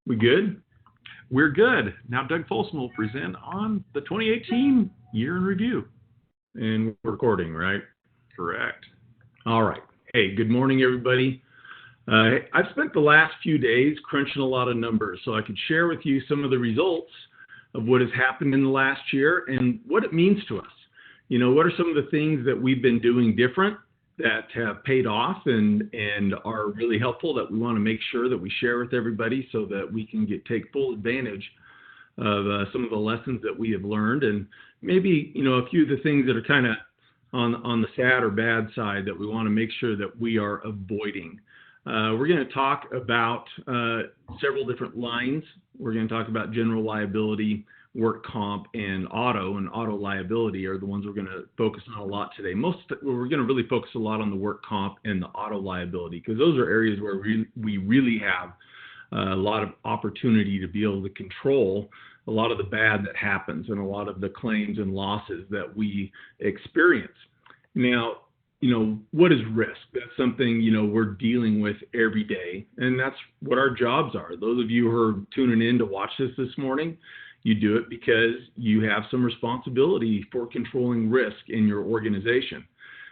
We good? We're good. Now Doug Folsom will present on the 2018 year in review. And we're recording, right? Correct. All right. Hey, good morning, everybody. I've spent the last few days crunching a lot of numbers so I could share with you some of the results of what has happened in the last year and what it means to us. You know, what are some of the things that we've been doing different that have paid off and are really helpful that we want to make sure that we share with everybody so that we can take full advantage of some of the lessons that we have learned, and maybe, you know, a few of the things that are kind of on the sad or bad side that we want to make sure that we are avoiding. We're going to talk about several different lines. We're going to talk about general liability, work comp, and auto liability are the ones we're going to focus on a lot today. We're going to really focus a lot on the work comp and the auto liability because those are areas where we really have a lot of opportunity to be able to control a lot of the bad that happens and a lot of the claims and losses that we experience. Now, you know, what is risk? That's something, you know, we're dealing with every day, and that's what our jobs are. Those of you who are tuning in to watch this morning, you do it because you have some responsibility for controlling risk in your organization.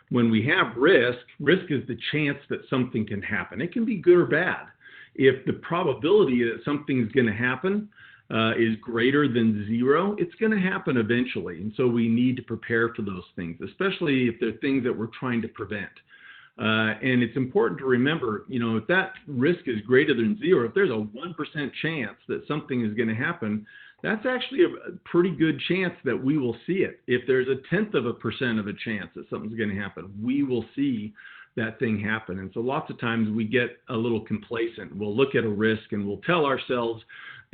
When we have risk is the chance that something can happen. It can be good or bad. If the probability that something's going to happen is greater than zero, it's going to happen eventually. And so we need to prepare for those things, especially if they're things that we're trying to prevent. And it's important to remember, you know, if that risk is greater than zero, if there's a 1% chance that something is going to happen, that's actually a pretty good chance that we will see it. If there's a 0.1% of a chance that something's going to happen, we will see that thing happen. And so lots of times we get a little complacent. We'll look at a risk and we'll tell ourselves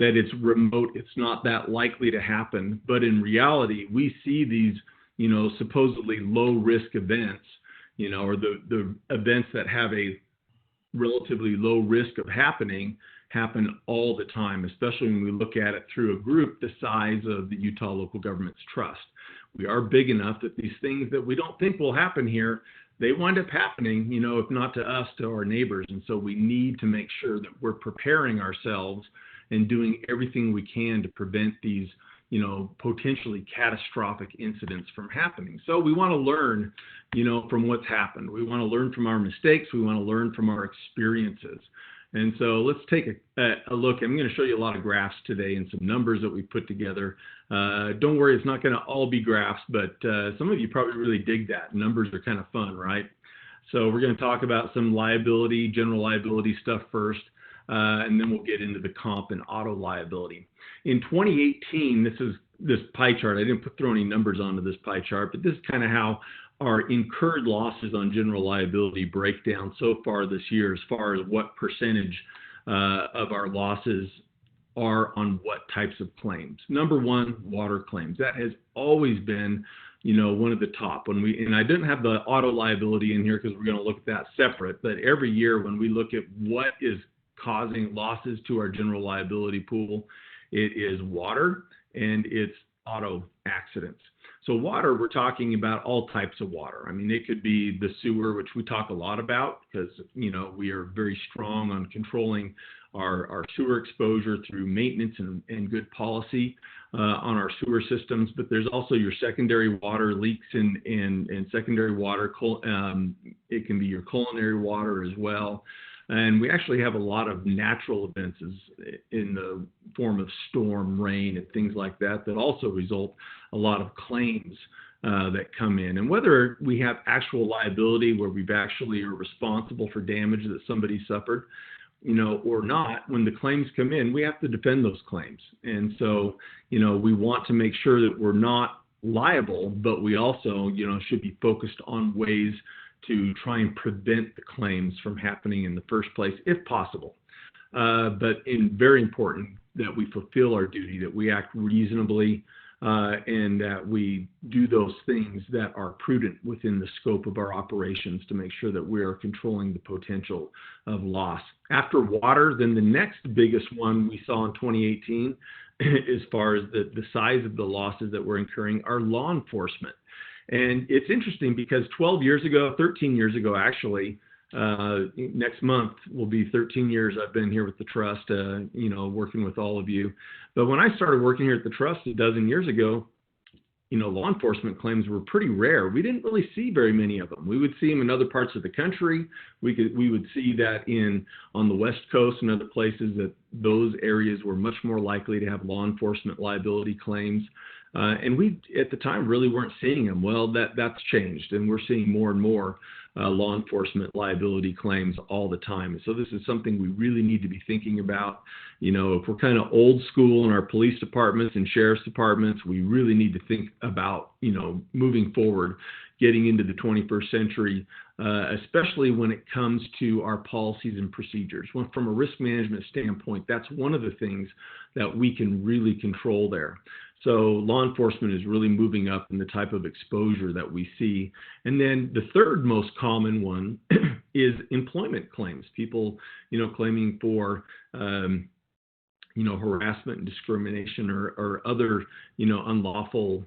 that it's remote, it's not that likely to happen. But in reality, we see these, you know, supposedly low risk events, you know, or the events that have a relatively low risk of happening happen all the time, especially when we look at it through a group the size of the Utah Local Governments Trust. We are big enough that these things that we don't think will happen here, they wind up happening, you know, if not to us, to our neighbors. And so we need to make sure that we're preparing ourselves and doing everything we can to prevent these, you know, potentially catastrophic incidents from happening. So we want to learn, you know, from what's happened. We want to learn from our mistakes. We want to learn from our experiences. And so let's take a look. I'm going to show you a lot of graphs today and some numbers that we put together. Don't worry, it's not going to all be graphs, but some of you probably really dig that. Numbers are kind of fun, right? So we're going to talk about some liability, general liability stuff first, and then we'll get into the comp and auto liability. In 2018, this pie chart. I didn't throw any numbers onto this pie chart, but this is kind of how our incurred losses on general liability break down so far this year as far as what percentage of our losses are on what types of claims. Number one, water claims. That has always been, you know, one of the top. And I didn't have the auto liability in here because we're going to look at that separate, but every year when we look at what is causing losses to our general liability pool, it is water and it's auto accidents. So water, we're talking about all types of water. I mean, it could be the sewer, which we talk a lot about because, you know, we are very strong on controlling our sewer exposure through maintenance and good policy on our sewer systems. But there's also your secondary water leaks and secondary water. It can be your culinary water as well. And we actually have a lot of natural events in the form of storm, rain, and things like that also result a lot of claims that come in. And whether we have actual liability where we've actually are responsible for damage that somebody suffered, you know, or not, when the claims come in, we have to defend those claims. And so, you know, we want to make sure that we're not liable, but we also, you know, should be focused on ways to try and prevent the claims from happening in the first place, if possible. But very important that we fulfill our duty, that we act reasonably, and that we do those things that are prudent within the scope of our operations to make sure that we are controlling the potential of loss. After water, then the next biggest one we saw in 2018, as far as the size of the losses that we're incurring, are law enforcement. And it's interesting because 13 years ago, actually, Next month will be 13 years I've been here with the trust, working with all of you. But when I started working here at the trust a dozen years ago, law enforcement claims were pretty rare. We didn't really see very many of them. We would see them in other parts of the country. We would see that on the West Coast and other places, that those areas were much more likely to have law enforcement liability claims. And we, at the time, really weren't seeing them. Well, that's changed, and we're seeing more and more law enforcement liability claims all the time. So this is something we really need to be thinking about. If we're kind of old school in our police departments and sheriff's departments, we really need to think about, moving forward, getting into the 21st century, especially when it comes to our policies and procedures. From a risk management standpoint, that's one of the things that we can really control there. So law enforcement is really moving up in the type of exposure that we see. And then the third most common one is employment claims. People, claiming for, harassment and discrimination or other, unlawful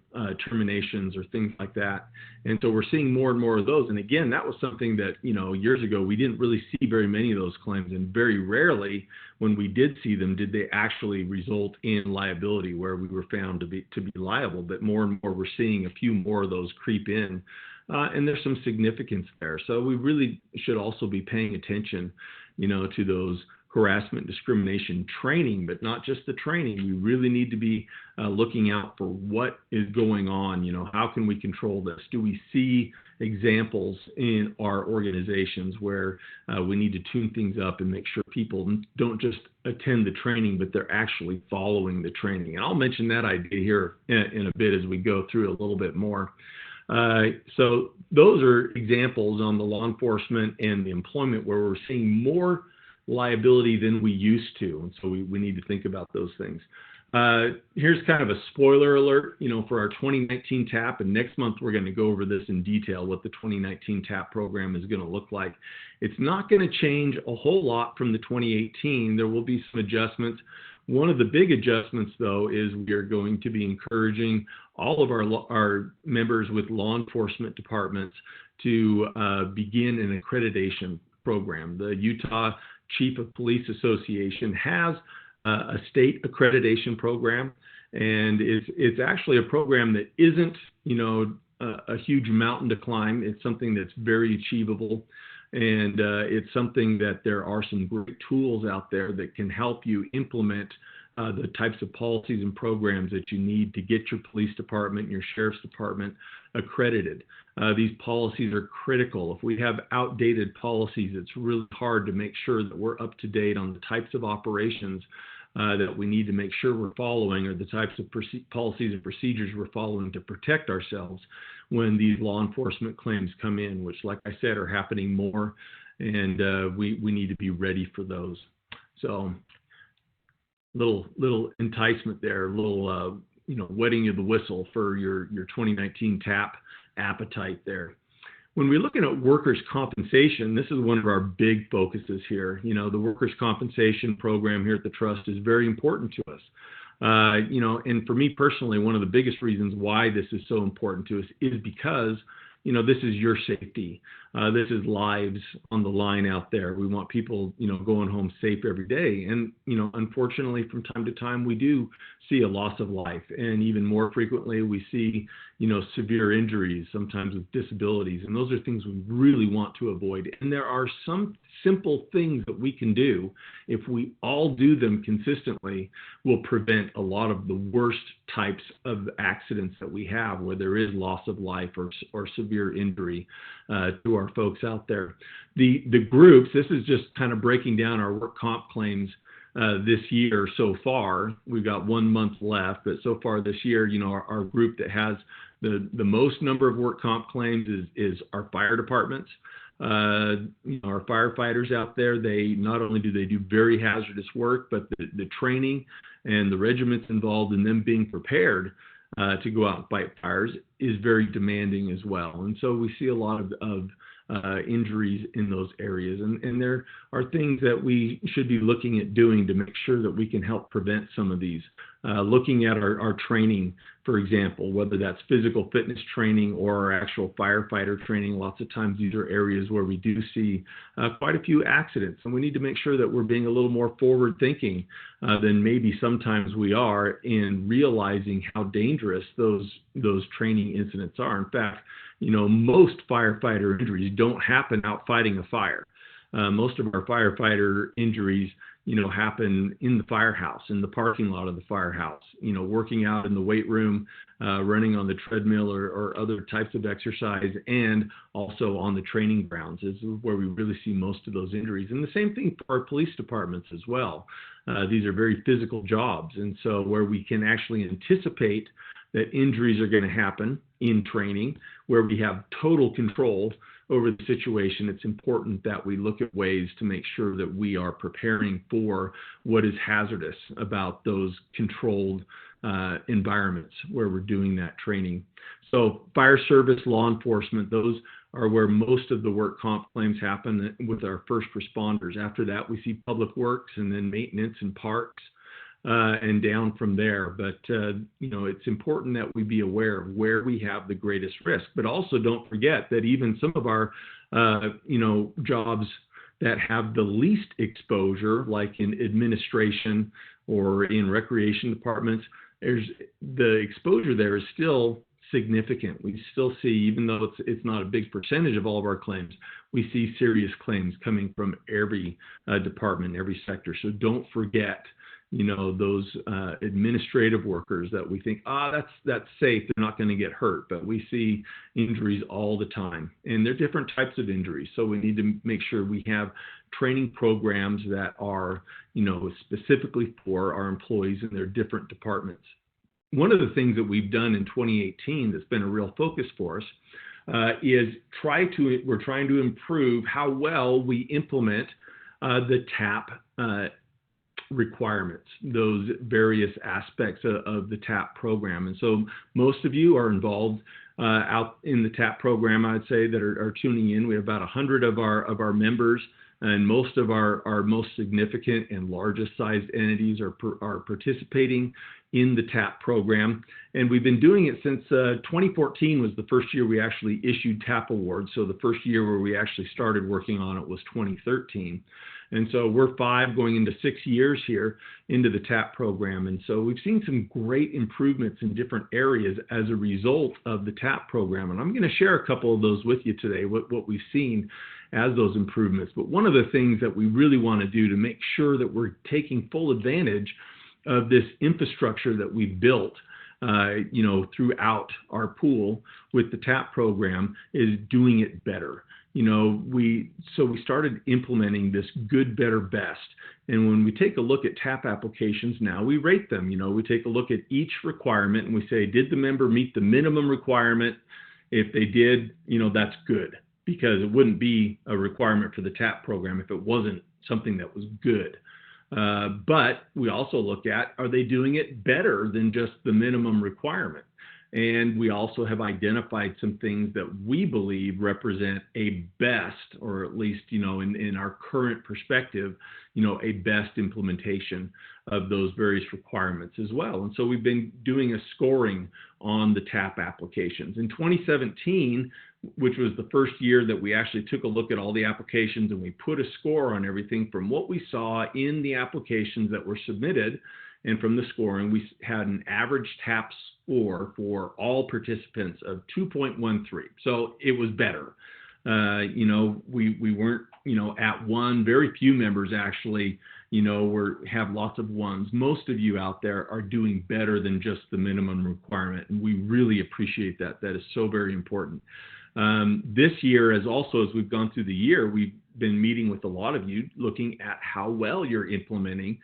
terminations or things like that. And so we're seeing more and more of those. And again, that was something that, years ago, we didn't really see very many of those claims. And very rarely, when we did see them, did they actually result in liability where we were found to be liable. But more and more, we're seeing a few more of those creep in. And there's some significance there. So we really should also be paying attention, to those harassment, discrimination training, but not just the training. We really need to be looking out for what is going on. How can we control this? Do we see examples in our organizations where we need to tune things up and make sure people don't just attend the training, but they're actually following the training? And I'll mention that idea here in a bit as we go through a little bit more. So those are examples on the law enforcement and the employment where we're seeing more liability than we used to. And so we need to think about those things. Here's kind of a spoiler alert, for our 2019 TAP. And next month, we're going to go over this in detail, what the 2019 TAP program is going to look like. It's not going to change a whole lot from the 2018. There will be some adjustments. One of the big adjustments, though, is we are going to be encouraging all of our members with law enforcement departments to begin an accreditation program. The Utah Chief of Police Association has a state accreditation program, and it's actually a program that isn't, a huge mountain to climb. It's something that's very achievable, and it's something that there are some great tools out there that can help you implement the types of policies and programs that you need to get your police department, your sheriff's department accredited. These policies are critical. If we have outdated policies, it's really hard to make sure that we're up to date on the types of operations that we need to make sure we're following, or the types of policies and procedures we're following to protect ourselves when these law enforcement claims come in, which, like I said, are happening more, and we need to be ready for those. So little enticement there, little wetting of the whistle for your 2019 TAP appetite there. When we're looking at workers' compensation, this is one of our big focuses here. The workers' compensation program here at the Trust is very important to us. And for me personally, one of the biggest reasons why this is so important to us is because, this is your safety. This is lives on the line out there. We want people, going home safe every day. And, unfortunately, from time to time, we do see a loss of life. And even more frequently, we see, severe injuries, sometimes with disabilities. And those are things we really want to avoid. And there are some simple things that we can do. If we all do them consistently, will prevent a lot of the worst types of accidents that we have, where there is loss of life or severe injury to our folks out there. The groups, this is just kind of breaking down our work comp claims this year so far. We've got 1 month left, but so far this year, our group that has the most number of work comp claims is our fire departments. Our firefighters out there, they not only do they do very hazardous work, but the training and the regiments involved in them being prepared to go out and fight fires is very demanding as well. And so we see a lot of injuries in those areas. And there are things that we should be looking at doing to make sure that we can help prevent some of these. Looking at our training, for example, whether that's physical fitness training or our actual firefighter training, lots of times these are areas where we do see quite a few accidents. And we need to make sure that we're being a little more forward thinking than maybe sometimes we are in realizing how dangerous those training incidents are. In fact, most firefighter injuries don't happen out fighting a fire. Most of our firefighter injuries, happen in the firehouse, in the parking lot of the firehouse, working out in the weight room, running on the treadmill or other types of exercise, and also on the training grounds is where we really see most of those injuries. And the same thing for our police departments as well. These are very physical jobs. And so where we can actually anticipate that injuries are going to happen in training, where we have total control over the situation, it's important that we look at ways to make sure that we are preparing for what is hazardous about those controlled environments where we're doing that training. So fire service, law enforcement, those are where most of the work comp claims happen with our first responders. After that, we see public works and then maintenance and parks. And down from there. But, it's important that we be aware of where we have the greatest risk. But also don't forget that even some of our, jobs that have the least exposure, like in administration or in recreation departments, the exposure there is still significant. We still see, even though it's not a big percentage of all of our claims, we see serious claims coming from every department, every sector. So don't forget those administrative workers that we think, that's safe, they're not going to get hurt. But we see injuries all the time, and they're different types of injuries. So we need to make sure we have training programs that are, specifically for our employees in their different departments. One of the things that we've done in 2018 that's been a real focus for us is we're trying to improve how well we implement the TAP requirements, those various aspects of the TAP program. And so most of you are involved out in the TAP program, I'd say, that are tuning in. We have about 100 of our members, and most of our most significant and largest sized entities are participating in the TAP program. And we've been doing it since 2014 was the first year we actually issued TAP awards. So the first year where we actually started working on it was 2013. And so we're 5 going into 6 years here into the TAP program. And so we've seen some great improvements in different areas as a result of the TAP program. And I'm going to share a couple of those with you today, what we've seen as those improvements. But one of the things that we really want to do to make sure that we're taking full advantage of this infrastructure that we've built throughout our pool with the TAP program is doing it better. We started implementing this good, better, best. And when we take a look at TAP applications now, we rate them. We take a look at each requirement and we say, did the member meet the minimum requirement? If they did, that's good, because it wouldn't be a requirement for the TAP program if it wasn't something that was good. But we also look at, are they doing it better than just the minimum requirement? And we also have identified some things that we believe represent a best, or at least, in our current perspective, a best implementation of those various requirements as well. And so we've been doing a scoring on the TAP applications. In 2017, which was the first year that we actually took a look at all the applications and we put a score on everything from what we saw in the applications that were submitted. And from the scoring, we had an average TAP score for all participants of 2.13. So it was better. We weren't, at 1. Very few members actually, have lots of 1s. Most of you out there are doing better than just the minimum requirement. And we really appreciate that. That is so very important. This year, as we've gone through the year, we've been meeting with a lot of you, looking at how well you're implementing,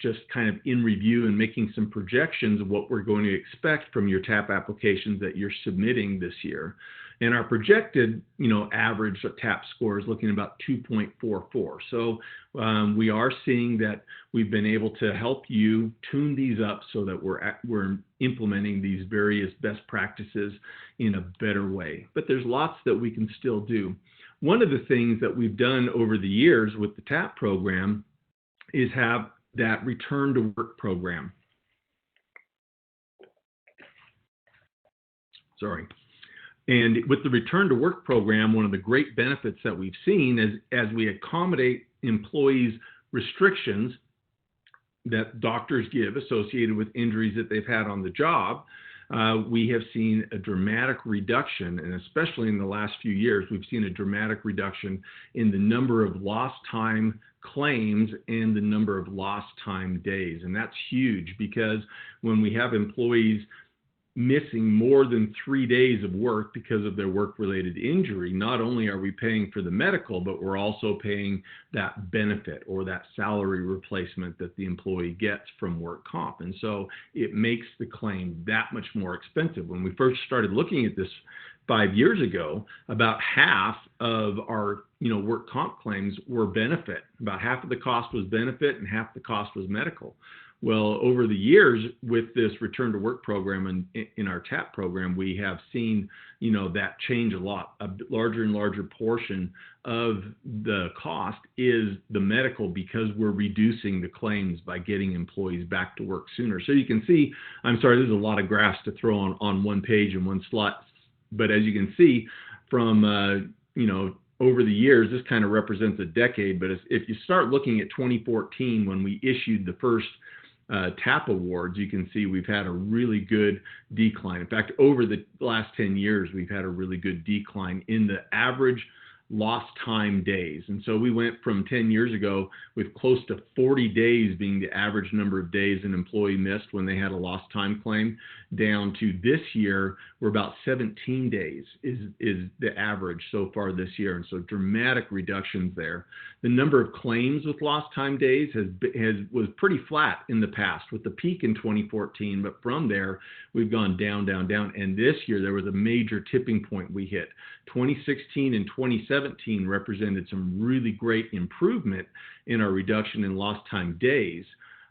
just kind of in review and making some projections of what we're going to expect from your TAP applications that you're submitting this year. And our projected, average TAP score is looking at about 2.44. So we are seeing that we've been able to help you tune these up so that we're implementing these various best practices in a better way. But there's lots that we can still do. one of the things that we've done over the years with the TAP program is have that return to work program. Sorry. And with the return to work program, one of the great benefits that we've seen is as we accommodate employees' restrictions that doctors give associated with injuries that they've had on the job, we have seen a dramatic reduction, and especially in the last few years, we've seen a dramatic reduction in the number of lost time claims and the number of lost time days. And that's huge, because when we have employees missing more than 3 days of work because of their work-related injury, not only are we paying for the medical, but we're also paying that benefit or that salary replacement that the employee gets from work comp. And so it makes the claim that much more expensive. When we first started looking at this 5 years ago, about half of our work comp claims were benefit. About half of the cost was benefit and half the cost was medical. Well, over the years with this return to work program and in our TAP program, we have seen, that change a lot. A larger and larger portion of the cost is the medical, because we're reducing the claims by getting employees back to work sooner. So you can see, I'm sorry, there's a lot of graphs to throw on one page and one slide, but as you can see from, over the years, this kind of represents a decade. But if you start looking at 2014, when we issued the first TAP awards, you can see we've had a really good decline. In fact, over the last 10 years, we've had a really good decline in the average lost time days. And so we went from 10 years ago with close to 40 days being the average number of days an employee missed when they had a lost time claim, down to this year, we're about 17 days is the average so far this year. And so dramatic reductions there. The number of claims with lost time days was pretty flat in the past, with the peak in 2014, but from there we've gone down, down, down. And this year there was a major tipping point we hit. 2016 and 2017 represented some really great improvement in our reduction in lost time days.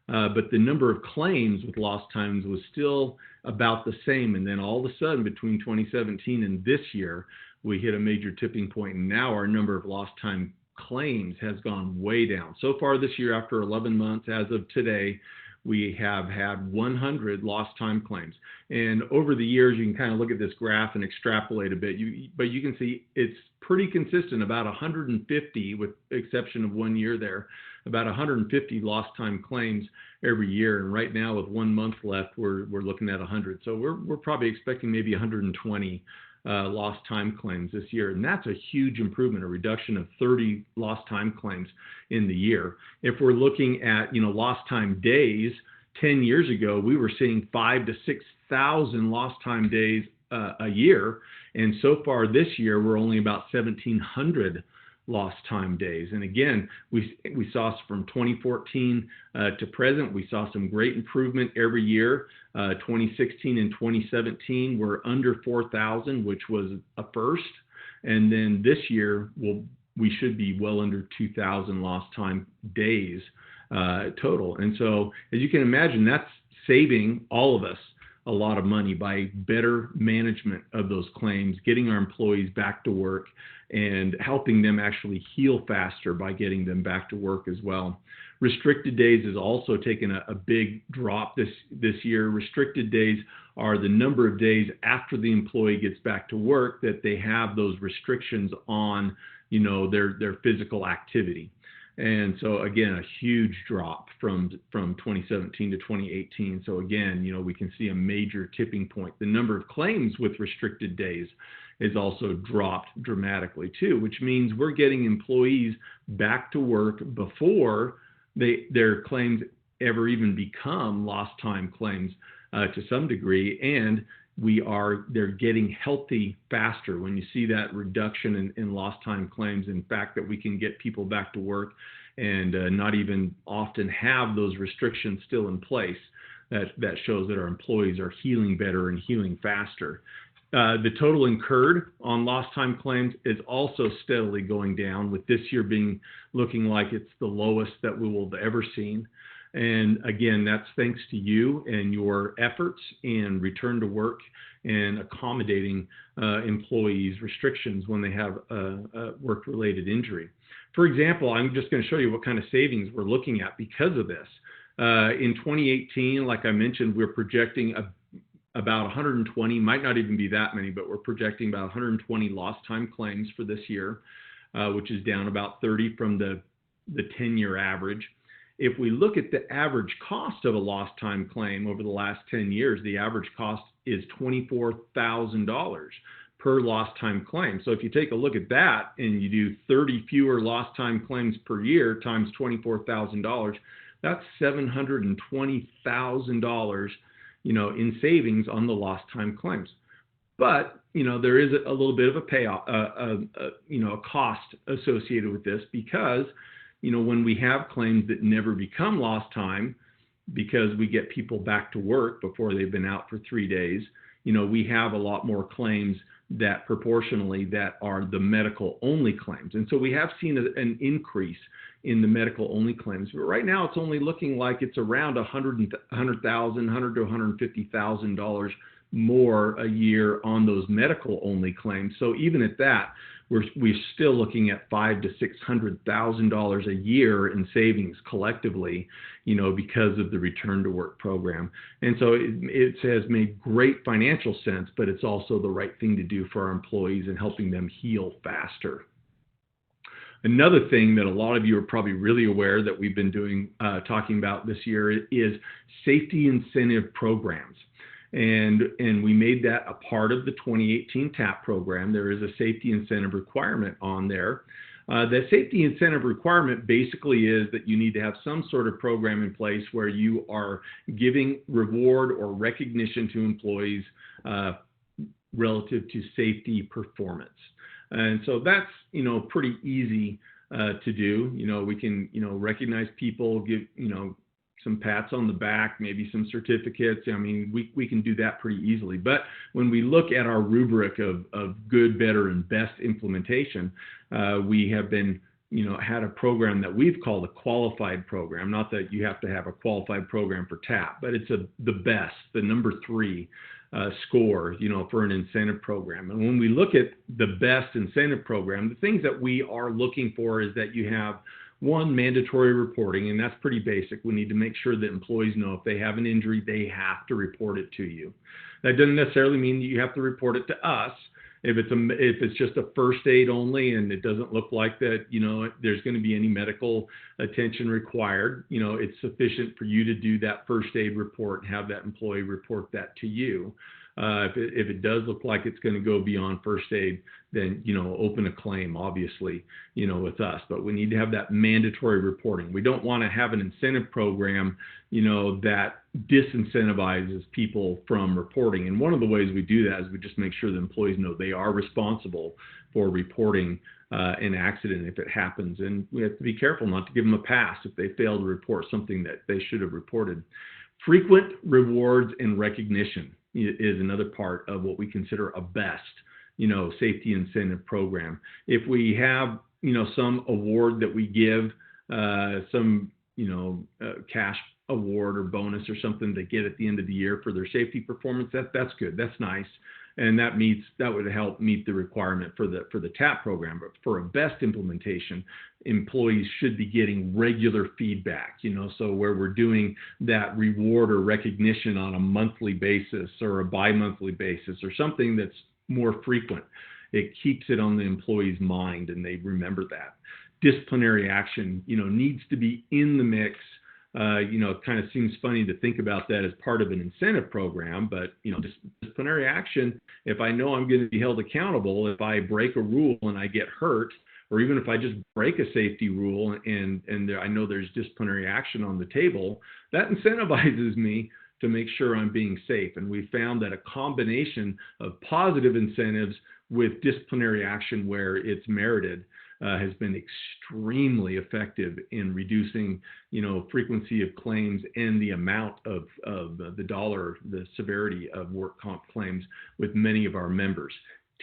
But the number of claims with lost times was still about the same. And then all of a sudden, between 2017 and this year, we hit a major tipping point. And now our number of lost time claims has gone way down. So far this year, after 11 months, as of today, we have had 100 lost time claims. And over the years, you can kind of look at this graph and extrapolate a bit, but you can see it's pretty consistent, about 150, with the exception of 1 year there, about 150 lost time claims every year. And right now, with 1 month left, we're looking at 100. So we're probably expecting maybe 120 lost time claims this year. And that's a huge improvement, a reduction of 30 lost time claims in the year. If we're looking at, lost time days, 10 years ago, we were seeing 5,000 to 6,000 lost time days a year. And so far this year, we're only about 1,700 lost time days. And again, we saw from 2014 to present, we saw some great improvement every year. 2016 and 2017 were under 4,000, which was a first. And then this year, we should be well under 2,000 lost time days total. And so, as you can imagine, that's saving all of us a lot of money by better management of those claims, getting our employees back to work, and helping them actually heal faster by getting them back to work as well. Restricted days has also taken a big drop this year. Restricted days are the number of days after the employee gets back to work that they have those restrictions on, their physical activity. And so again, a huge drop from 2017 to 2018. So again, we can see a major tipping point. The number of claims with restricted days is also dropped dramatically too, which means we're getting employees back to work before their claims ever even become lost time claims to some degree, and they're getting healthy faster. When you see that reduction in lost time claims, in fact, that we can get people back to work and not even often have those restrictions still in place, that shows that our employees are healing better and healing faster. The total incurred on lost time claims is also steadily going down, with this year looking like it's the lowest that we will have ever seen. And again, that's thanks to you and your efforts in return to work and accommodating employees' restrictions when they have a work-related injury. For example, I'm just going to show you what kind of savings we're looking at because of this. In 2018, like I mentioned, we're projecting about 120, might not even be that many, but we're projecting about 120 lost time claims for this year, which is down about 30 from the 10-year average. If we look at the average cost of a lost time claim over the last 10 years, the average cost is $24,000 per lost time claim. So if you take a look at that and you do 30 fewer lost time claims per year times $24,000, that's $720,000, in savings on the lost time claims. But, there is a little bit of a payoff, a cost associated with this because, when we have claims that never become lost time because we get people back to work before they've been out for 3 days, we have a lot more claims that proportionally that are the medical only claims. And so we have seen an increase in the medical only claims, but right now it's only looking like it's around $100,000 to $150,000 more a year on those medical only claims. So even at that, we're still looking at $500,000 to $600,000 a year in savings collectively, because of the return to work program. And so it has made great financial sense, but it's also the right thing to do for our employees and helping them heal faster. Another thing that a lot of you are probably really aware that we've been talking about this year is safety incentive programs. And we made that a part of the 2018 TAP program. There is a safety incentive requirement on there. The safety incentive requirement basically is that you need to have some sort of program in place where you are giving reward or recognition to employees relative to safety performance. And so that's, pretty easy to do. We can, recognize people, give, some pats on the back, maybe some certificates. I mean, we can do that pretty easily. But when we look at our rubric of good, better, and best implementation, we have been, had a program that we've called a qualified program. Not that you have to have a qualified program for TAP, but it's the best, the number 3 score, for an incentive program. And when we look at the best incentive program, the things that we are looking for is that you have one, mandatory reporting, and that's pretty basic. We need to make sure that employees know if they have an injury, they have to report it to you. That doesn't necessarily mean that you have to report it to us. If it's just a first aid only and it doesn't look like that, there's going to be any medical attention required, it's sufficient for you to do that first aid report and have that employee report that to you. If it does look like it's going to go beyond first aid, then, open a claim, obviously, with us. But we need to have that mandatory reporting. We don't want to have an incentive program, that disincentivizes people from reporting. And one of the ways we do that is we just make sure that employees know they are responsible for reporting an accident if it happens. And we have to be careful not to give them a pass if they fail to report something that they should have reported. Frequent rewards and recognition is another part of what we consider a best, safety incentive program. If we have, some award that we give, some, cash award or bonus or something they get at the end of the year for their safety performance, that's good. That's nice. And that would help meet the requirement for the TAP program. But for a best implementation, employees should be getting regular feedback, so where we're doing that reward or recognition on a monthly basis or a bi-monthly basis or something that's more frequent. It keeps it on the employee's mind and they remember that. Disciplinary action, needs to be in the mix. It kind of seems funny to think about that as part of an incentive program, but, disciplinary action, if I know I'm going to be held accountable, if I break a rule and I get hurt, or even if I just break a safety rule and I know there's disciplinary action on the table, that incentivizes me to make sure I'm being safe. And we found that a combination of positive incentives with disciplinary action where it's merited has been extremely effective in reducing, frequency of claims and the amount of the severity of work comp claims with many of our members.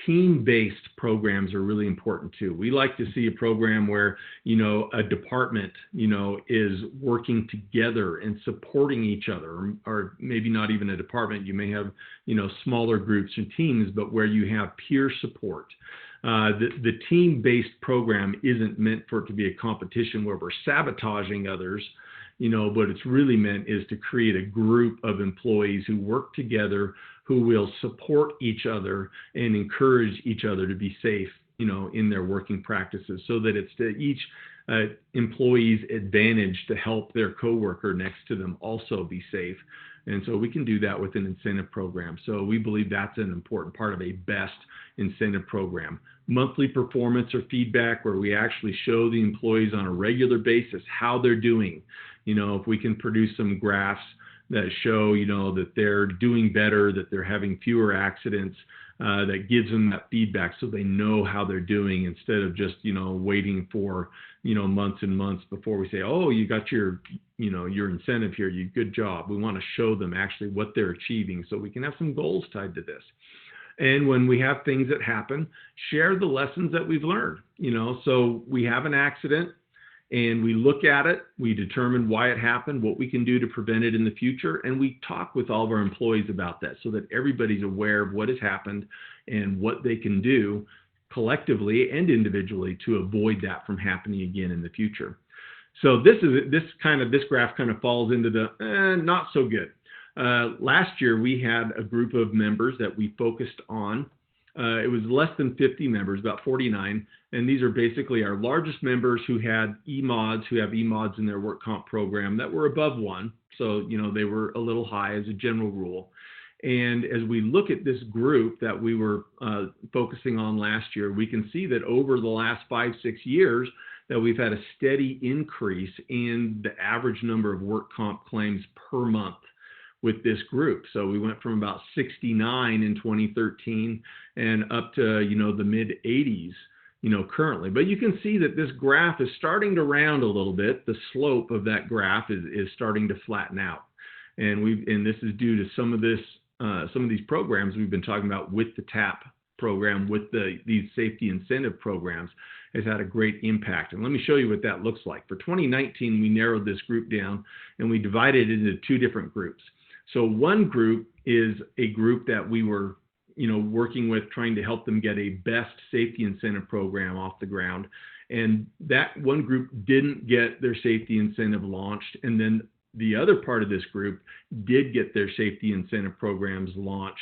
Team-based programs are really important too. We like to see a program where, a department, is working together and supporting each other, or maybe not even a department. You may have, smaller groups and teams, but where you have peer support. The team-based program isn't meant for it to be a competition where we're sabotaging others. What it's really meant is to create a group of employees who work together, who will support each other and encourage each other to be safe, in their working practices, so that it's to each employee's advantage to help their coworker next to them also be safe. And so we can do that with an incentive program. So we believe that's an important part of a BEST incentive program. Monthly performance or feedback, where we actually show the employees on a regular basis how they're doing. If we can produce some graphs that show, that they're doing better, that they're having fewer accidents, that gives them that feedback so they know how they're doing, instead of just, waiting for, months and months before we say, oh, you got your incentive here, good job. We want to show them actually what they're achieving, so we can have some goals tied to this. And when we have things that happen, share the lessons that we've learned. So we have an accident and we look at it, we determine why it happened, what we can do to prevent it in the future, and we talk with all of our employees about that, so that everybody's aware of what has happened and what they can do collectively and individually to avoid that from happening again in the future. So this graph kind of falls into the not so good. Last year, we had a group of members that we focused on. It was less than 50 members, about 49, and these are basically our largest members who had E-mods, who have E-mods in their work comp program that were above 1. So, they were a little high as a general rule. And as we look at this group that we were focusing on last year, we can see that over the last 5-6 years that we've had a steady increase in the average number of work comp claims per month with this group. So we went from about 69 in 2013 and up to, the mid 80s, currently. But you can see that this graph is starting to round a little bit. The slope of that graph is starting to flatten out. And this is due to some of these programs we've been talking about with the TAP program, with these safety incentive programs, has had a great impact. And let me show you what that looks like. For 2019, we narrowed this group down and we divided it into 2 different groups. So one group is a group that we were, working with, trying to help them get a BEST safety incentive program off the ground. And that one group didn't get their safety incentive launched. And then the other part of this group did get their safety incentive programs launched.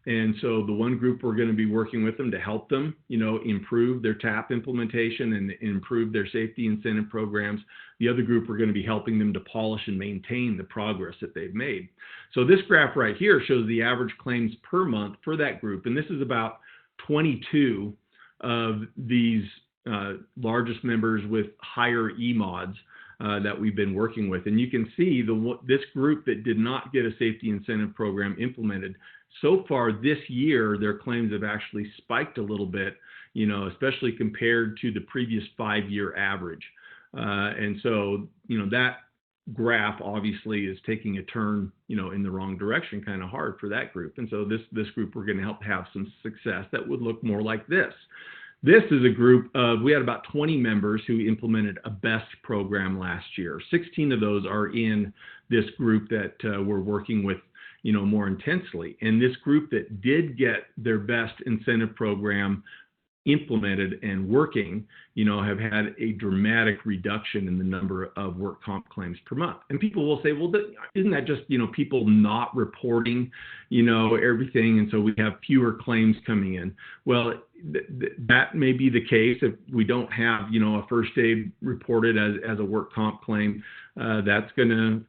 And so the one group, we're going to be working with them to help them, improve their TAP implementation and improve their safety incentive programs. The other group, we're going to be helping them to polish and maintain the progress that they've made. So this graph right here shows the average claims per month for that group. And this is about 22 of these largest members with higher E-mods that we've been working with. And you can see this group that did not get a safety incentive program implemented, so far this year, their claims have actually spiked a little bit, especially compared to the previous 5-year average. And so, that graph obviously is taking a turn, in the wrong direction, kind of hard for that group. And so this group, we're going to help have some success that would look more like this. This is a group of, we had about 20 members who implemented a BEST program last year. 16 of those are in this group that we're working with, more intensely. And this group that did get their BEST incentive program implemented and working, have had a dramatic reduction in the number of work comp claims per month. And people will say, well, isn't that just, people not reporting, everything, and so we have fewer claims coming in? Well, that may be the case if we don't have, a first aid reported as a work comp claim. That's going to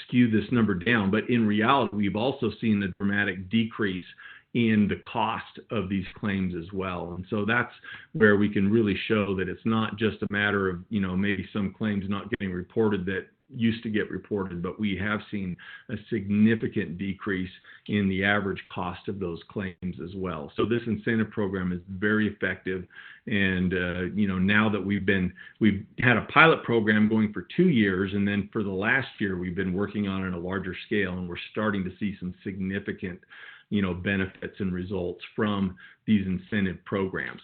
skew this number down. But in reality, we've also seen a dramatic decrease in the cost of these claims as well. And so that's where we can really show that it's not just a matter of, maybe some claims not getting reported that used to get reported, but we have seen a significant decrease in the average cost of those claims as well. So this incentive program is very effective. And, now that we've had a pilot program going for 2 years, and then for the last year, we've been working on it on a larger scale, and we're starting to see some significant benefits and results from these incentive programs.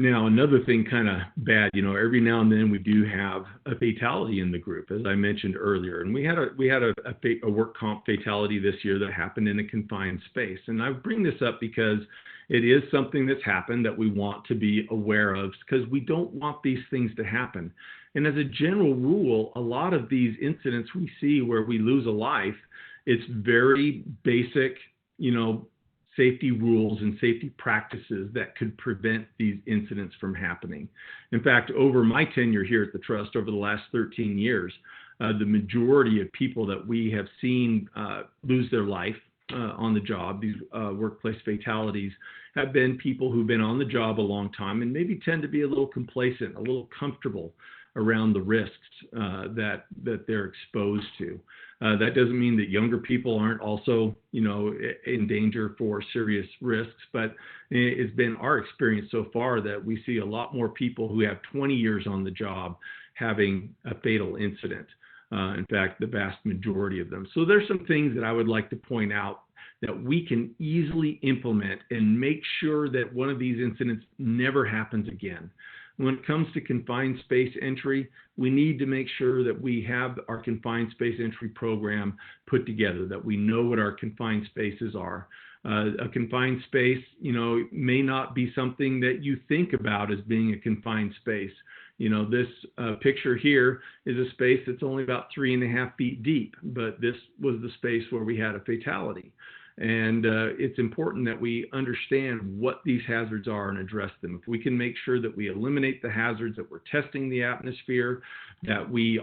Now, another thing kind of bad, every now and then we do have a fatality in the group, as I mentioned earlier. And we had a work comp fatality this year that happened in a confined space. And I bring this up because it is something that's happened that we want to be aware of, because we don't want these things to happen. And as a general rule, a lot of these incidents we see where we lose a life, it's very basic, safety rules and safety practices that could prevent these incidents from happening. In fact, over my tenure here at the Trust, over the last 13 years, the majority of people that we have seen lose their life on the job, these workplace fatalities, have been people who've been on the job a long time and maybe tend to be a little complacent, a little comfortable around the risks that they're exposed to. That doesn't mean that younger people aren't also, in danger for serious risks, but it's been our experience so far that we see a lot more people who have 20 years on the job having a fatal incident. In fact, the vast majority of them. So there's some things that I would like to point out that we can easily implement and make sure that one of these incidents never happens again. When it comes to confined space entry, we need to make sure that we have our confined space entry program put together, that we know what our confined spaces are. A confined space, may not be something that you think about as being a confined space. This picture here is a space that's only about 3.5 feet deep, but this was the space where we had a fatality. And it's important that we understand what these hazards are and address them. If we can make sure that we eliminate the hazards, that we're testing the atmosphere, that we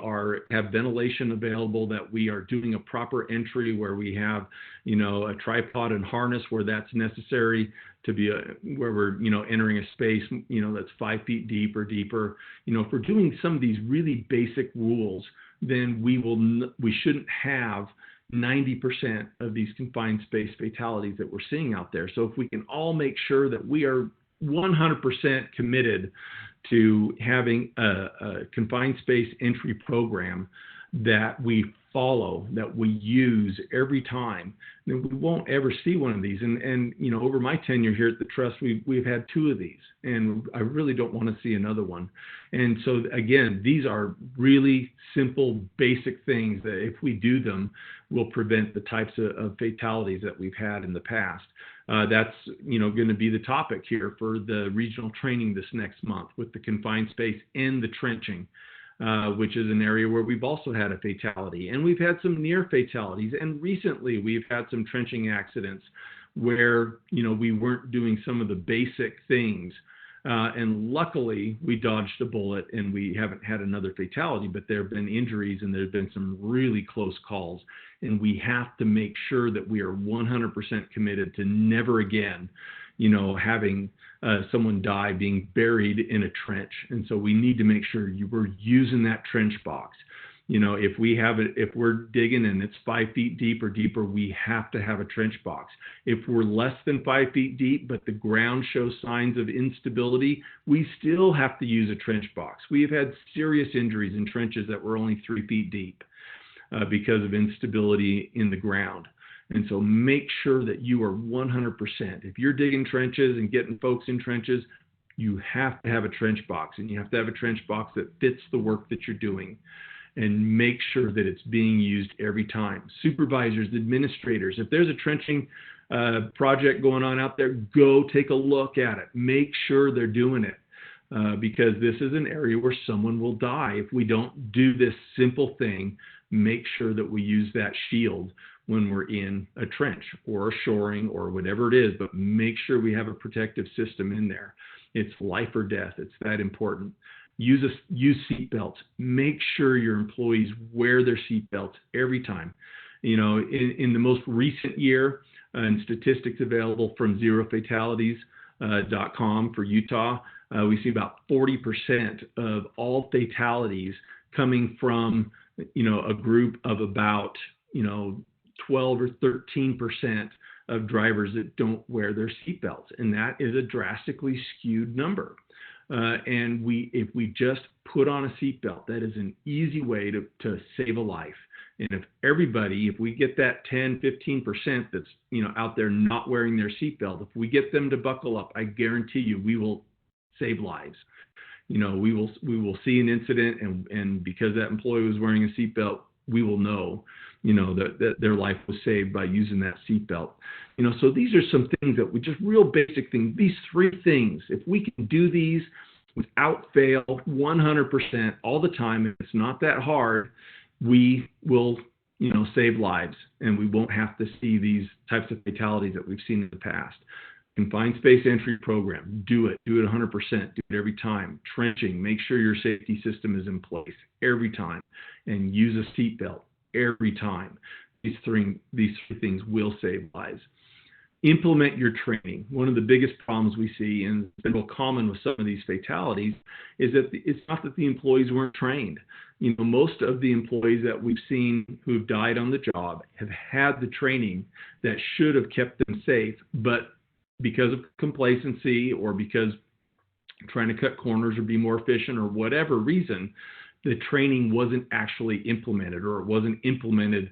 have ventilation available, that we are doing a proper entry where we have, a tripod and harness where that's necessary to be where we're, entering a space, that's 5 feet deep or deeper. If we're doing some of these really basic rules, then we shouldn't have 90% of these confined space fatalities that we're seeing out there. So if we can all make sure that we are 100% committed to having a confined space entry program that we follow, that we use every time, then we won't ever see one of these. And over my tenure here at the Trust, we've had 2 of these, and I really don't want to see another one. And so again, these are really simple, basic things that if we do them, will prevent the types of fatalities that we've had in the past. That's going to be the topic here for the regional training this next month, with the confined space and the trenching. Which is an area where we've also had a fatality, and we've had some near fatalities. And recently we've had some trenching accidents where, we weren't doing some of the basic things. And luckily we dodged a bullet and we haven't had another fatality, but there have been injuries and there's been some really close calls. And we have to make sure that we are 100% committed to never again, having someone die being buried in a trench. And so we need to make sure we're using that trench box. If we're digging and it's 5 feet deep or deeper, we have to have a trench box. If we're less than 5 feet deep, but the ground shows signs of instability, we still have to use a trench box. We have had serious injuries in trenches that were only 3 feet deep because of instability in the ground. And so make sure that you are 100%. If you're digging trenches and getting folks in trenches, you have to have a trench box, and you have to have a trench box that fits the work that you're doing, and make sure that it's being used every time. Supervisors, administrators, if there's a trenching project going on out there, go take a look at it. Make sure they're doing it because this is an area where someone will die. If we don't do this simple thing, make sure that we use that shield when we're in a trench or a shoring or whatever it is, but make sure we have a protective system in there. It's life or death. It's that important. Use seat belts. Make sure your employees wear their seat belts every time. In the most recent year, and statistics available from zerofatalities.com for Utah, we see about 40% of all fatalities coming from, a group of about, 12 or 13% of drivers that don't wear their seatbelts. And that is a drastically skewed number. And if we just put on a seatbelt, that is an easy way to save a life. And if we get that 10, 15% that's, out there not wearing their seatbelt, if we get them to buckle up, I guarantee you we will save lives. We will see an incident, and because that employee was wearing a seatbelt, we will know, that their life was saved by using that seatbelt. So these are some things that we just real basic things. These three things, if we can do these without fail, 100% all the time, if it's not that hard, we will, save lives, and we won't have to see these types of fatalities that we've seen in the past. Confined space entry program, do it 100%, do it every time. Trenching, make sure your safety system is in place every time, and use a seatbelt every time. These three things will save lives. Implement your training. One of the biggest problems we see, and it's been real common with some of these fatalities, is that it's not that the employees weren't trained. Most of the employees that we've seen who've died on the job have had the training that should have kept them safe, but because of complacency or because trying to cut corners or be more efficient or whatever reason, the training wasn't actually implemented, or it wasn't implemented,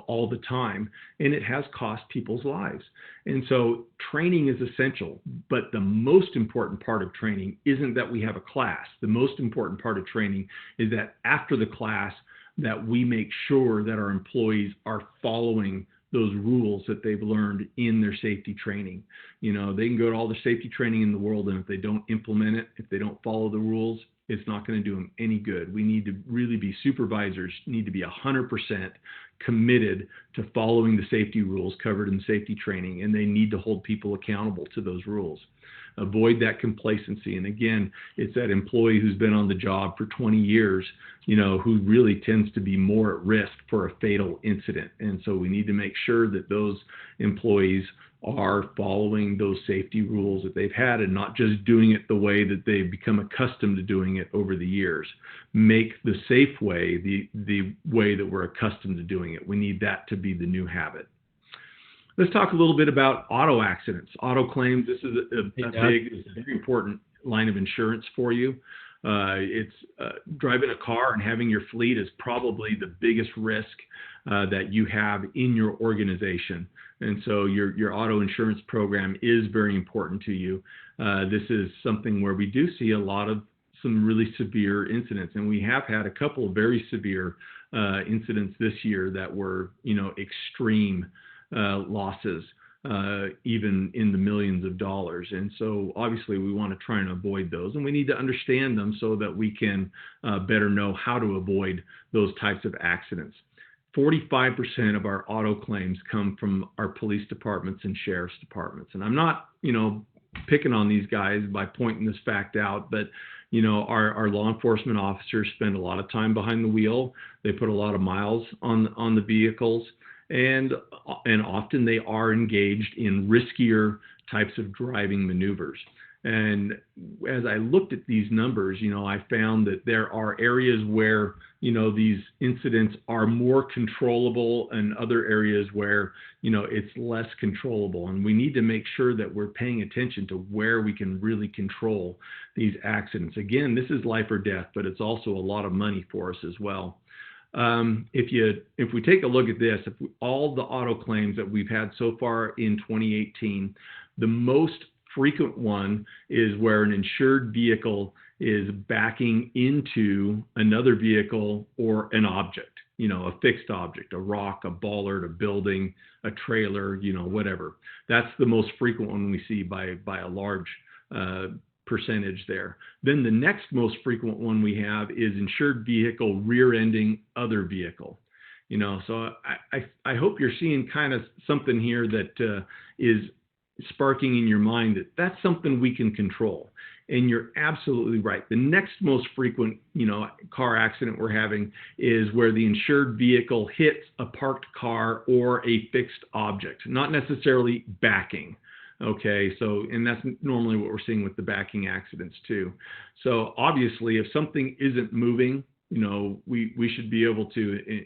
all the time. And it has cost people's lives. And so training is essential, but the most important part of training isn't that we have a class. The most important part of training is that after the class, that we make sure that our employees are following those rules that they've learned in their safety training. They can go to all the safety training in the world, and if they don't implement it, if they don't follow the rules, it's not going to do them any good. We need to really be supervisors, need to be 100% committed to following the safety rules covered in safety training, and they need to hold people accountable to those rules. Avoid that complacency. And again, it's that employee who's been on the job for 20 years, who really tends to be more at risk for a fatal incident. And so we need to make sure that those employees are following those safety rules that they've had, and not just doing it the way that they've become accustomed to doing it over the years. Make the safe way the way that we're accustomed to doing it. We need that to be the new habit. Let's talk a little bit about auto accidents, auto claims. This is a very important line of insurance for you. It's driving a car and having your fleet is probably the biggest risk that you have in your organization. And so your auto insurance program is very important to you. This is something where we do see a lot of some really severe incidents, and we have had a couple of very severe incidents this year that were, extreme losses, even in the millions of dollars. And so obviously we want to try and avoid those, and we need to understand them so that we can better know how to avoid those types of accidents. 45% of our auto claims come from our police departments and sheriff's departments. And I'm not, picking on these guys by pointing this fact out, but our law enforcement officers spend a lot of time behind the wheel. They put a lot of miles on the vehicles, and often they are engaged in riskier types of driving maneuvers. And as I looked at these numbers, I found that there are areas where, these incidents are more controllable, and other areas where, it's less controllable. And we need to make sure that we're paying attention to where we can really control these accidents. Again, this is life or death, but it's also a lot of money for us as well. If we take a look at this, all the auto claims that we've had so far in 2018, the most frequent one is where an insured vehicle is backing into another vehicle or an object, a fixed object, a rock, a bollard, a building, a trailer, whatever. That's the most frequent one we see by a large percentage there. Then the next most frequent one we have is insured vehicle rear-ending other vehicle. So I hope you're seeing kind of something here that is sparking in your mind that that's something we can control. And you're absolutely right. The next most frequent, car accident we're having is where the insured vehicle hits a parked car or a fixed object, not necessarily backing. Okay, so, and that's normally what we're seeing with the backing accidents too. So obviously, if something isn't moving, we should be able to,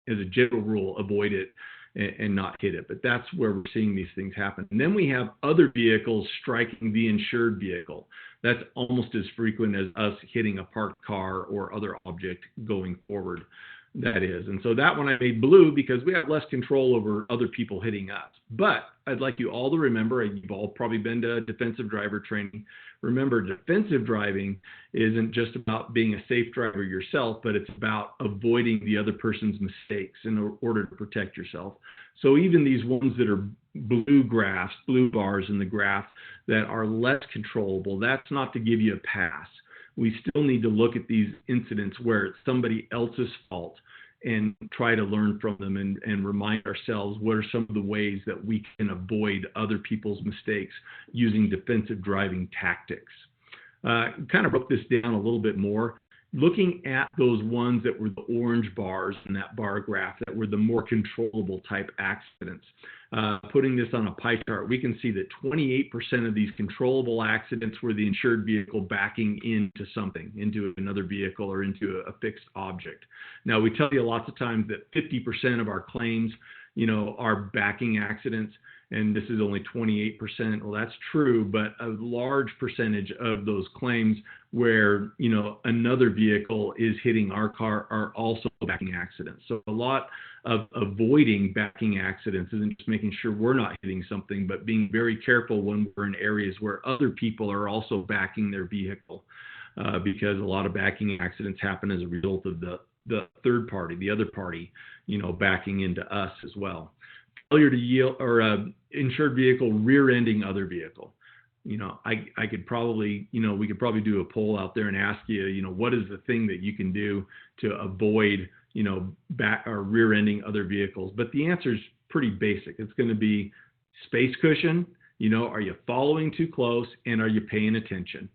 as a general rule, avoid it and not hit it. But that's where we're seeing these things happen. And then we have other vehicles striking the insured vehicle. That's almost as frequent as us hitting a parked car or other object going forward. That is. And so that one I made blue because we have less control over other people hitting us. But I'd like you all to remember, and you've all probably been to defensive driver training. Remember, defensive driving isn't just about being a safe driver yourself, but it's about avoiding the other person's mistakes in order to protect yourself. So even these ones that are blue graphs, blue bars in the graph that are less controllable, that's not to give you a pass. We still need to look at these incidents where it's somebody else's fault and try to learn from them and remind ourselves what are some of the ways that we can avoid other people's mistakes using defensive driving tactics. Kind of broke this down a little bit more. Looking at those ones that were the orange bars in that bar graph that were the more controllable type accidents. Putting this on a pie chart, we can see that 28% of these controllable accidents were the insured vehicle backing into something, into another vehicle or into a fixed object. Now, we tell you lots of times that 50% of our claims, are backing accidents, and this is only 28%. Well, that's true, but a large percentage of those claims where, another vehicle is hitting our car are also backing accidents. So a lot of avoiding backing accidents isn't just making sure we're not hitting something, but being very careful when we're in areas where other people are also backing their vehicle, because a lot of backing accidents happen as a result of the third party, the other party, backing into us as well. Failure to yield or insured vehicle rear-ending other vehicle. I could probably, we could probably do a poll out there and ask you, what is the thing that you can do to avoid, back or rear-ending other vehicles? But the answer is pretty basic. It's going to be space cushion. Are you following too close, and are you paying attention?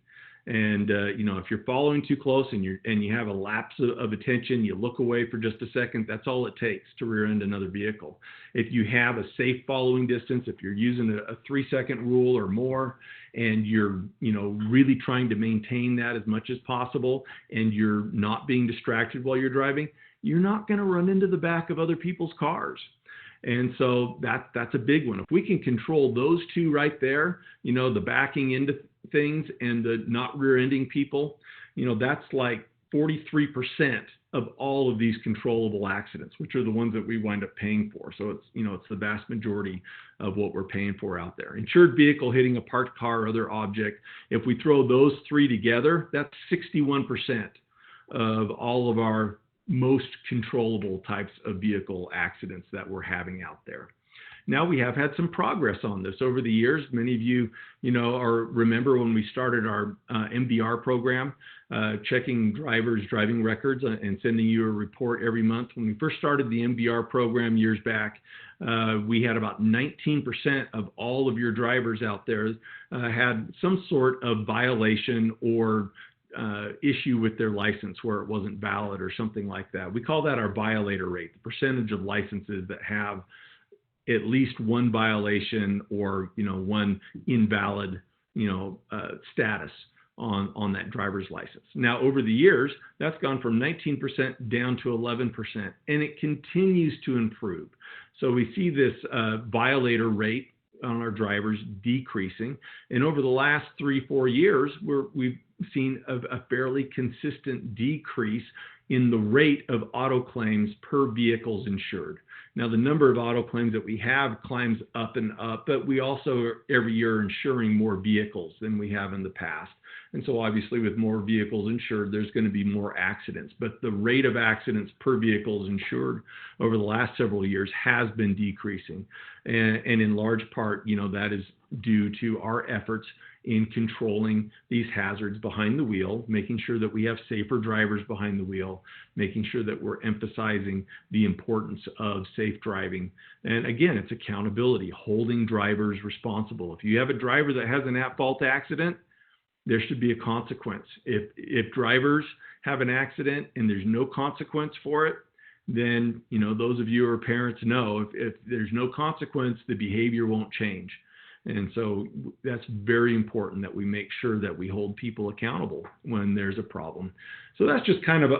And if you're following too close and you have a lapse of attention, you look away for just a second, that's all it takes to rear end another vehicle. If you have a safe following distance, if you're using a 3-second rule or more, and you're really trying to maintain that as much as possible, and you're not being distracted while you're driving, you're not going to run into the back of other people's cars. And so that's a big one. If we can control those two right there, the backing into things and the not rear-ending people, that's like 43% of all of these controllable accidents, which are the ones that we wind up paying for. So it's the vast majority of what we're paying for out there. Insured vehicle hitting a parked car or other object. If we throw those three together, that's 61% of all of our most controllable types of vehicle accidents that we're having out there. Now, we have had some progress on this over the years. Many of you, remember when we started our MVR program, checking drivers' driving records and sending you a report every month. When we first started the MVR program years back, we had about 19% of all of your drivers out there had some sort of violation or issue with their license where it wasn't valid or something like that. We call that our violator rate, the percentage of licenses that have at least one violation or one invalid status on that driver's license. Now, over the years, that's gone from 19% down to 11%, and it continues to improve. So we see this violator rate on our drivers decreasing, and over the last 3-4 years, we've seen a fairly consistent decrease in the rate of auto claims per vehicles insured. Now, the number of auto claims that we have climbs up and up, but we also every year are insuring more vehicles than we have in the past. And so obviously with more vehicles insured, there's going to be more accidents. But the rate of accidents per vehicles insured over the last several years has been decreasing. And in large part, that is due to our efforts in controlling these hazards behind the wheel, making sure that we have safer drivers behind the wheel, making sure that we're emphasizing the importance of safe driving. And again, it's accountability, holding drivers responsible. If you have a driver that has an at-fault accident, there should be a consequence. If drivers have an accident and there's no consequence for it, then those of you who are parents know if there's no consequence, the behavior won't change. And so that's very important that we make sure that we hold people accountable when there's a problem. So that's just kind of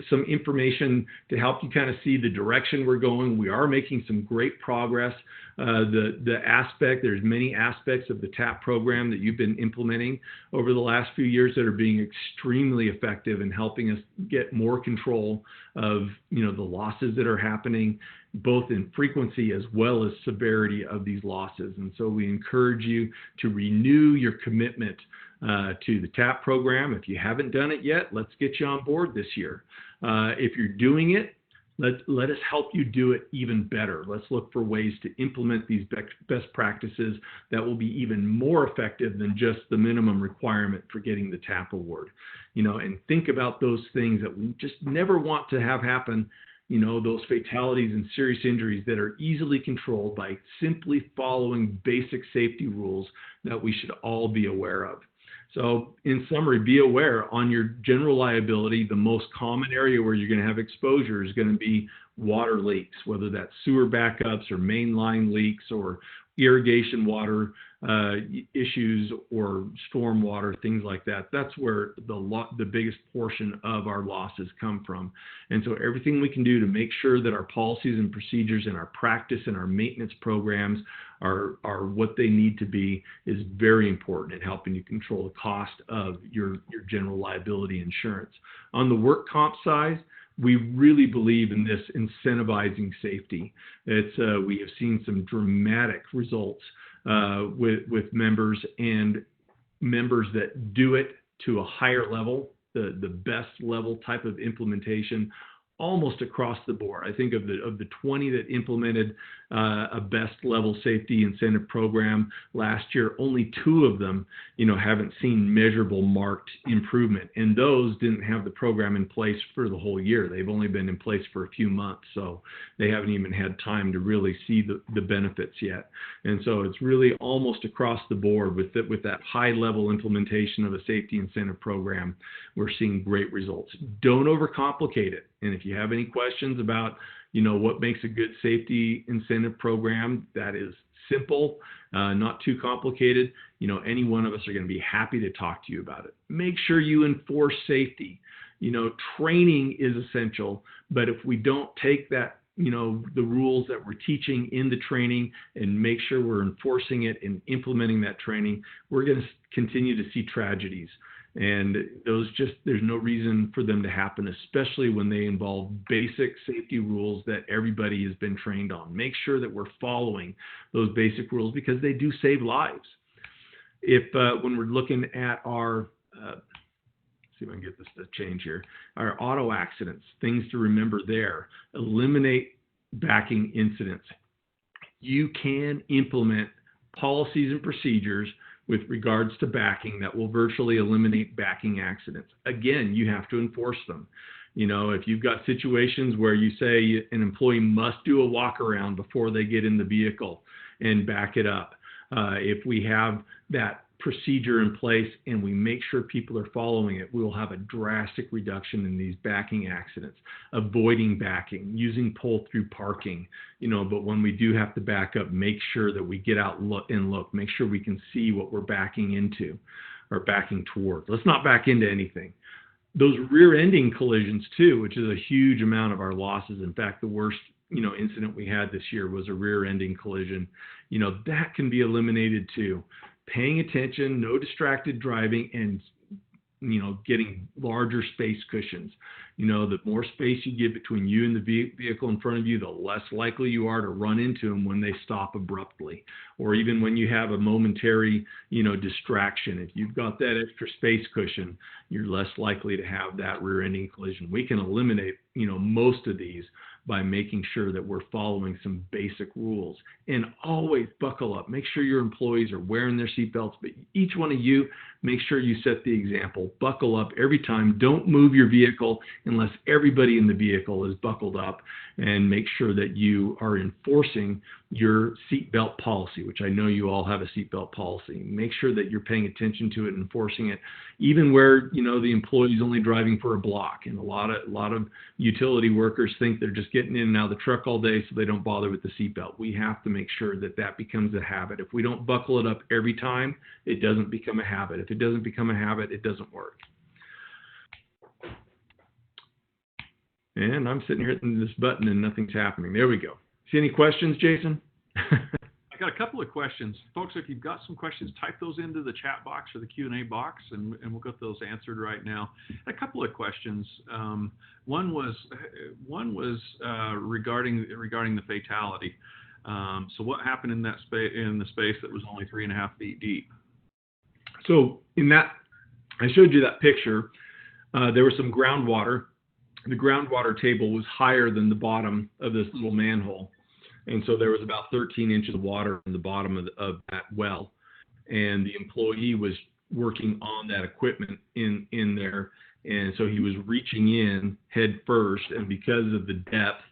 some information to help you kind of see the direction we're going. We are making some great progress. There's many aspects of the TAP program that you've been implementing over the last few years that are being extremely effective in helping us get more control of, the losses that are happening, both in frequency as well as severity of these losses. And so we encourage you to renew your commitment to the TAP program. If you haven't done it yet, let's get you on board this year. If you're doing it, let us help you do it even better. Let's look for ways to implement these best practices that will be even more effective than just the minimum requirement for getting the TAP award. And think about those things that we just never want to have happen, those fatalities and serious injuries that are easily controlled by simply following basic safety rules that we should all be aware of. So in summary, be aware on your general liability, the most common area where you're going to have exposure is going to be water leaks, whether that's sewer backups or mainline leaks or irrigation water issues or storm water, things like that. That's where the biggest portion of our losses come from. And so everything we can do to make sure that our policies and procedures and our practice and our maintenance programs are what they need to be is very important in helping you control the cost of your general liability insurance. On the work comp side, we really believe in this incentivizing safety. We have seen some dramatic results with members and members that do it to a higher level, the best level type of implementation, almost across the board. I think of the 20 that implemented a best level safety incentive program last year, only 2 of them, haven't seen measurable marked improvement. And those didn't have the program in place for the whole year. They've only been in place for a few months. So they haven't even had time to really see the benefits yet. And so it's really almost across the board with that high level implementation of a safety incentive program. We're seeing great results. Don't overcomplicate it. And if you have any questions about, what makes a good safety incentive program, that is simple, not too complicated. Any one of us are going to be happy to talk to you about it. Make sure you enforce safety. Training is essential, but if we don't take that, the rules that we're teaching in the training and make sure we're enforcing it and implementing that training, we're going to continue to see tragedies. And there's no reason for them to happen, especially when they involve basic safety rules that everybody has been trained on. Make sure that we're following those basic rules because they do save lives. When we're looking at our, see if I can get this to change here, our auto accidents, things to remember there, eliminate backing incidents. You can implement policies and procedures with regards to backing that will virtually eliminate backing accidents. Again, you have to enforce them. If you've got situations where you say an employee must do a walk around before they get in the vehicle and back it up, if we have that procedure in place and we make sure people are following it, we will have a drastic reduction in these backing accidents. Avoiding backing, using pull-through parking, but when we do have to back up, make sure that we get out and look, make sure we can see what we're backing into or backing toward. Let's not back into anything. Those rear-ending collisions too, which is a huge amount of our losses. In fact, the worst incident we had this year was a rear-ending collision. That can be eliminated too. Paying attention, no distracted driving, and getting larger space cushions. The more space you give between you and the vehicle in front of you, the less likely you are to run into them when they stop abruptly, or even when you have a momentary, distraction. If you've got that extra space cushion, you're less likely to have that rear-ending collision. We can eliminate, most of these by making sure that we're following some basic rules. And always buckle up. Make sure your employees are wearing their seatbelts, but each one of you, make sure you set the example. Buckle up every time. Don't move your vehicle unless everybody in the vehicle is buckled up, and make sure that you are enforcing your seatbelt policy, which I know you all have a seatbelt policy. Make sure that you're paying attention to it and enforcing it, even where, the employee's only driving for a block. And a lot of utility workers think they're just getting in and out of the truck all day so they don't bother with the seatbelt. We have to make sure that becomes a habit. If we don't buckle it up every time, it doesn't become a habit. If it doesn't become a habit, it doesn't work. And I'm sitting here hitting this button and nothing's happening. There we go. See any questions, Jason? I got a couple of questions. Folks, if you've got some questions, type those into the chat box or the Q&A box, and we'll get those answered right now. A couple of questions. One was regarding the fatality. So what happened in that in the space that was only 3.5 feet deep? So in that, I showed you that picture. There was some groundwater. The groundwater table was higher than the bottom of this little manhole. And so there was about 13 inches of water in the bottom of that well. And the employee was working on that equipment in there. And so he was reaching in head first. And because of the depth,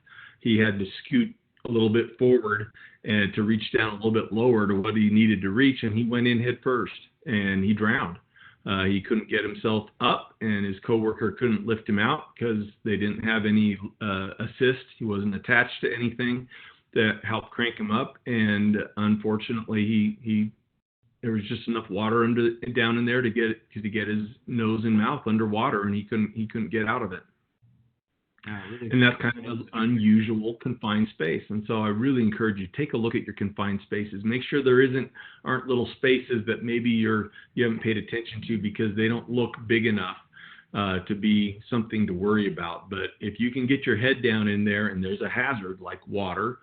he had to scoot a little bit forward and to reach down a little bit lower to what he needed to reach. And he went in head first and he drowned. He couldn't get himself up, and his coworker couldn't lift him out because they didn't have any assist. He wasn't attached to anything that helped crank him up, and unfortunately, there was just enough water down in there to get his nose and mouth underwater, and he couldn't get out of it. Really. And that's kind of an unusual confined space. And so I really encourage you, take a look at your confined spaces. Make sure there aren't little spaces that maybe you haven't paid attention to because they don't look big enough to be something to worry about. But if you can get your head down in there and there's a hazard like water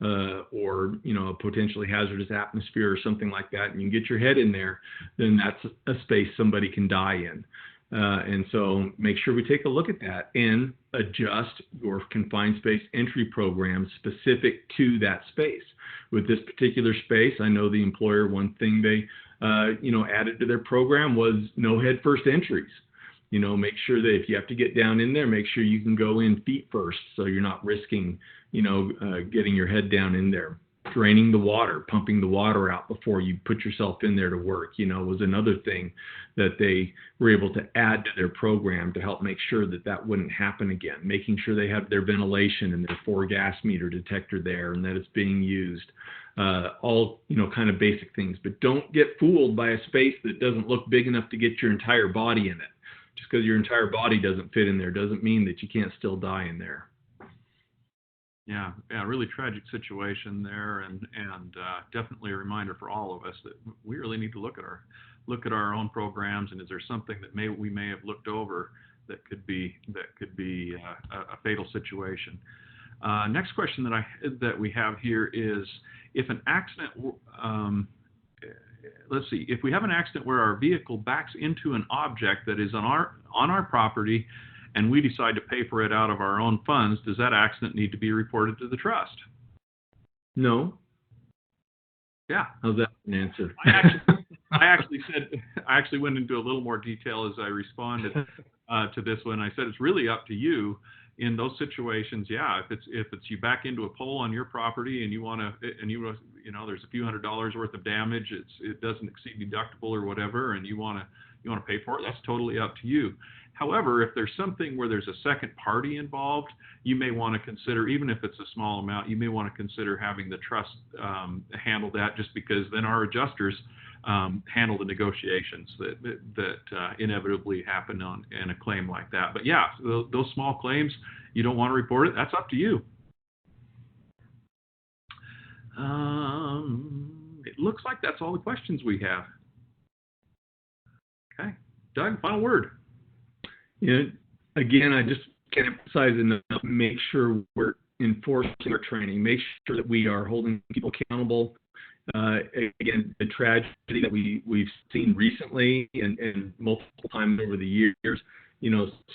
or a potentially hazardous atmosphere or something like that, and you can get your head in there, then that's a space somebody can die in. And so make sure we take a look at that and adjust your confined space entry program specific to that space. With this particular space, I know the employer, one thing they added to their program was no head first entries. Make sure that if you have to get down in there, make sure you can go in feet first so you're not risking, getting your head down in there. Draining the water, pumping the water out before you put yourself in there to work, was another thing that they were able to add to their program to help make sure that wouldn't happen again. Making sure they have their ventilation and their 4-gas meter detector there and that it's being used. All, kind of basic things. But don't get fooled by a space that doesn't look big enough to get your entire body in it. Just because your entire body doesn't fit in there doesn't mean that you can't still die in there. Yeah, really tragic situation there, and definitely a reminder for all of us that we really need to look at our own programs, and is there something that we may have looked over that could be a fatal situation. Next question that we have here is, if an accident, if we have an accident where our vehicle backs into an object that is on our property, and we decide to pay for it out of our own funds, does that accident need to be reported to the trust? No. Yeah. How's that an answer? I actually went into a little more detail as I responded to this one. I said it's really up to you in those situations. Yeah, if it's you back into a pole on your property and there's a few $100s worth of damage, it doesn't exceed deductible or whatever, and you want to pay for it, that's totally up to you. However, if there's something where there's a second party involved, you may want to consider, even if it's a small amount, you may want to consider having the trust handle that, just because then our adjusters handle the negotiations that inevitably happen in a claim like that. But yeah, those small claims, you don't want to report it, that's up to you. It looks like that's all the questions we have. Okay, Doug, final word. Again, I just can't emphasize enough, make sure we're enforcing our training, make sure that we are holding people accountable. Again, the tragedy that we've seen recently and multiple times over the years,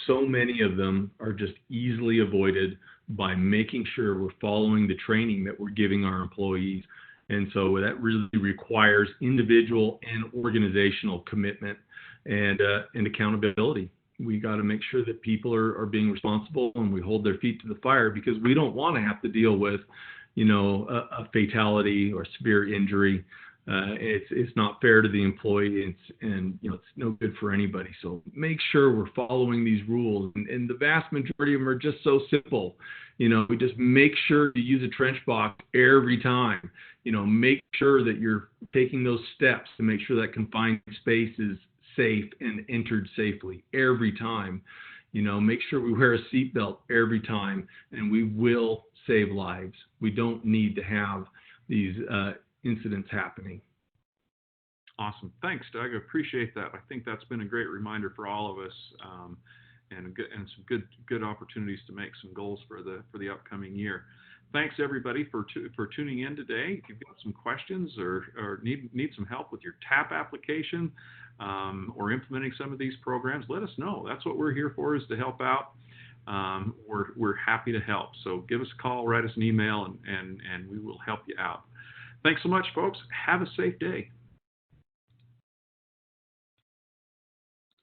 so many of them are just easily avoided by making sure we're following the training that we're giving our employees. And so that really requires individual and organizational commitment and accountability. We got to make sure that people are being responsible and we hold their feet to the fire, because we don't want to have to deal with, a fatality or severe injury. It's not fair to the employee, it's no good for anybody. So make sure we're following these rules, and the vast majority of them are just so simple. We just make sure to use a trench box every time. Make sure that you're taking those steps to make sure that confined space is safe and entered safely every time. Make sure we wear a seatbelt every time, and we will save lives. We don't need to have these incidents happening. Awesome. Thanks, Doug. I appreciate that. I think that's been a great reminder for all of us, and some good opportunities to make some goals for the upcoming year. Thanks everybody for tuning in today. If you've got some questions or need some help with your TAP application or implementing some of these programs, let us know. That's what we're here for, is to help out. We're happy to help. So give us a call, write us an email, and we will help you out. Thanks so much, folks. Have a safe day.